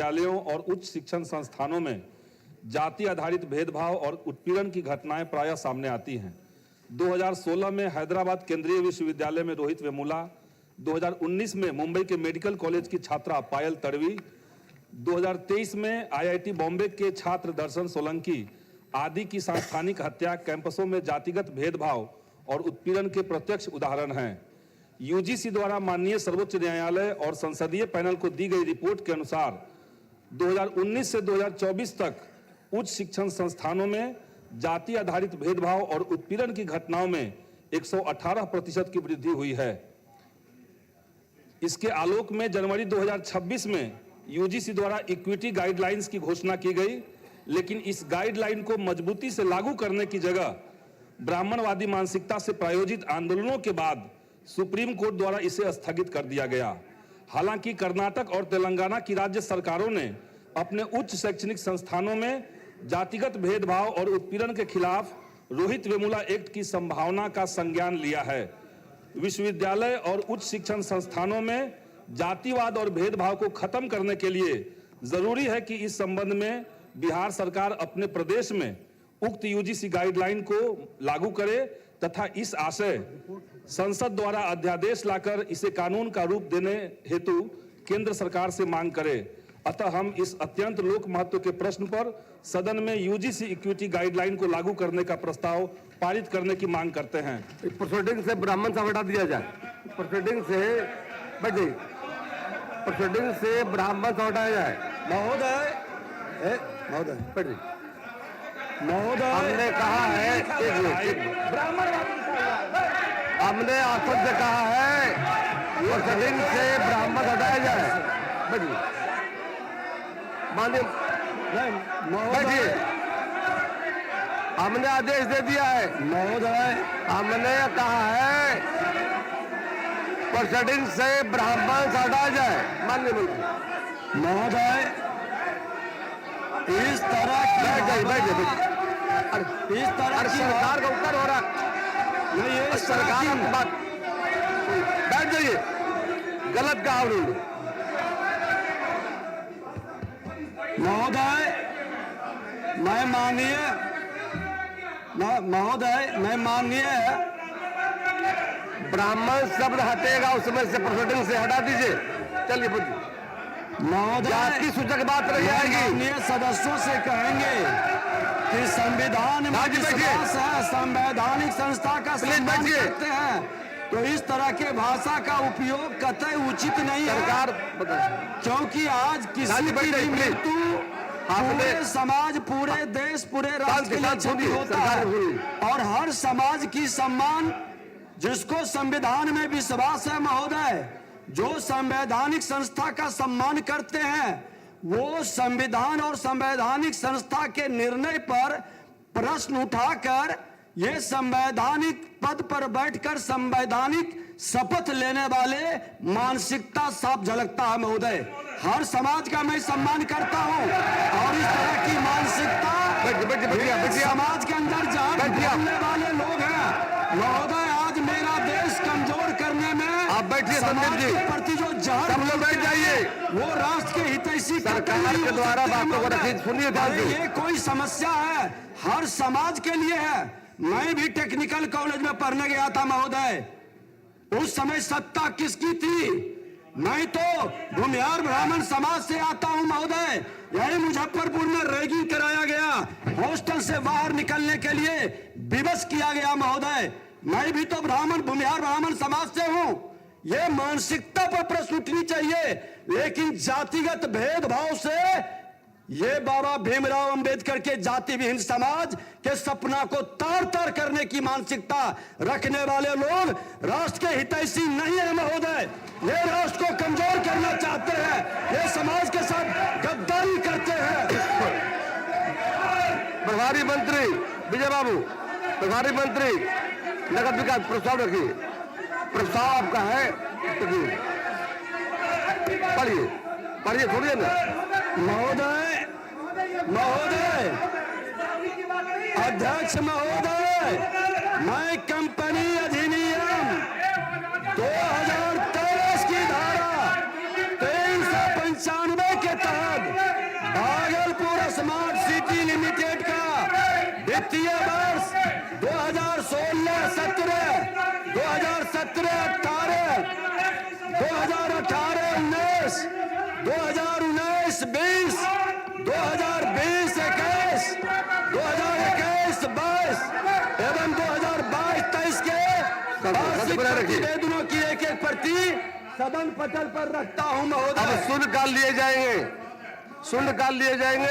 विद्यालयों और उच्च शिक्षण संस्थानों में जाति आधारित भेदभाव और उत्पीड़न की घटनाएं प्रायः सामने आती हैं। 2016 में हैदराबाद केंद्रीय विश्वविद्यालय में रोहित वेमुला, 2019 में मुंबई के मेडिकल कॉलेज की छात्रा पायल तड़वी, 2023 में आईआईटी बॉम्बे के छात्र दर्शन सोलंकी आदि की सांस्थानिक हत्या कैंपसों में जातिगत भेदभाव और उत्पीड़न के प्रत्यक्ष उदाहरण हैं। यूजीसी द्वारा माननीय सर्वोच्च न्यायालय और संसदीय पैनल को दी गई रिपोर्ट के अनुसार 2019 से 2024 तक उच्च शिक्षण संस्थानों में जाति आधारित भेदभाव और उत्पीड़न की घटनाओं में 118% की वृद्धि हुई है। इसके आलोक में जनवरी 2026 में यूजीसी द्वारा इक्विटी गाइडलाइंस की घोषणा की गई, लेकिन इस गाइडलाइन को मजबूती से लागू करने की जगह ब्राह्मणवादी मानसिकता से प्रायोजित आंदोलनों के बाद सुप्रीम कोर्ट द्वारा इसे स्थगित कर दिया गया। हालांकि कर्नाटक और तेलंगाना की राज्य सरकारों ने अपने उच्च शैक्षणिक संस्थानों में जातिगत भेदभाव और उत्पीड़न के खिलाफ रोहित वेमुला एक्ट की संभावना का संज्ञान लिया है। विश्वविद्यालय और उच्च शिक्षण संस्थानों में जातिवाद और भेदभाव को खत्म करने के लिए जरूरी है कि इस संबंध में बिहार सरकार अपने प्रदेश में उक्त यूजीसी गाइडलाइन को लागू करे तथा इस आशय संसद द्वारा अध्यादेश लाकर इसे कानून का रूप देने हेतु केंद्र सरकार से मांग करे। अतः हम इस अत्यंत लोक महत्व के प्रश्न पर सदन में यूजीसी इक्विटी गाइडलाइन को लागू करने का प्रस्ताव पारित करने की मांग करते हैं। प्रोसीडिंग से ब्राह्मण से हटा दिया जाए। प्रोसीडिंग से बैठिए। प्रोसीडिंग से ब्राह्मण से हटाया जाए। महोदय बैठिए। महोदय हमने कहा है हमने आसन से कहा है प्रोसीडिंग से ब्राह्मण हटाया जाए। बैठिए बैठिए। हमने आदेश दे दिया है महोदय। हमने कहा है प्रोसीडिंग से ब्राह्मण हटाया जाए। माननीय मंत्री महोदय, इस तरह इस तरह सरकार का उत्तर हो रहा है। सरकार की बात बैठ जाइए। गलत कहा उन्होंने। महोदय मैं माननीय ब्राह्मण शब्द हटेगा उसमें से प्रोसीडिंग से हटा दीजिए। चलिए बोलिए। महोदय की सूचक बात रही आएगी। सदस्यों से कहेंगे कि संविधान में विश्वास है, संवैधानिक संस्था का सम्मान करते हैं, तो इस तरह के भाषा का उपयोग कतई उचित नहीं है। सरकार क्योंकि आज किसी की मृत्यु पूरे समाज, पूरे देश, पूरे राष्ट्र के लिए क्षति होता है और हर समाज की सम्मान, जिसको संविधान में विश्वास है महोदय, जो संवैधानिक संस्था का सम्मान करते हैं, वो संविधान और संवैधानिक संस्था के निर्णय पर प्रश्न उठाकर ये संवैधानिक पद पर बैठकर संवैधानिक शपथ लेने वाले मानसिकता साफ झलकता है महोदय। हर समाज का मैं सम्मान करता हूं और इस तरह की मानसिकता समाज के अंदर जहां बोलने वाले लोग हैं महोदय, आज मेरा देश कमजोर करने में आप बैठिए। समाज के प्रति जो जहर बैठ जाइए। वो राष्ट्र के हितैषी सरकार के द्वारा बातों को रखिए। सुनिए ध्यान से। ये कोई समस्या है, हर समाज के लिए है। मैं भी टेक्निकल कॉलेज में पढ़ने गया था महोदय। उस समय सत्ता किसकी थी? मैं तो भूमिहार ब्राह्मण समाज से आता हूं महोदय। यही मुजफ्फरपुर में रैगिंग कराया गया, हॉस्टल से बाहर निकलने के लिए विवश किया गया महोदय। मैं भी तो भूमिहार ब्राह्मण समाज से हूं। ये मानसिकता पर प्रश्न उठनी चाहिए, लेकिन जातिगत भेदभाव से ये बाबा भीमराव अंबेडकर के जाति विहीन समाज के सपना को तार तार करने की मानसिकता रखने वाले लोग राष्ट्र के हितैषी नहीं है महोदय। ये राष्ट्र को कमजोर करना चाहते हैं, ये समाज के साथ गद्दारी करते हैं। प्रभारी मंत्री विजय बाबू, प्रभारी मंत्री नगद विकास, प्रस्ताव रखिए। प्रस्ताव आपका है, पढ़िए पढ़िए, छोड़िए ना महोदय। अध्यक्ष महोदय, मैं कंपनी अधिनियम 2023 की धारा 395 के तहत वित्तीय वर्ष 2016-17, 2017-18, 2018-19, 2019-20, 2020-21, 2021-22 एवं 2022-23 के वार्षिक प्रतिवेदनों की एक एक प्रति सदन पटल पर रखता हूं महोदय। अब शून्यकाल लिए जाएंगे, शून्यकाल लिए जाएंगे।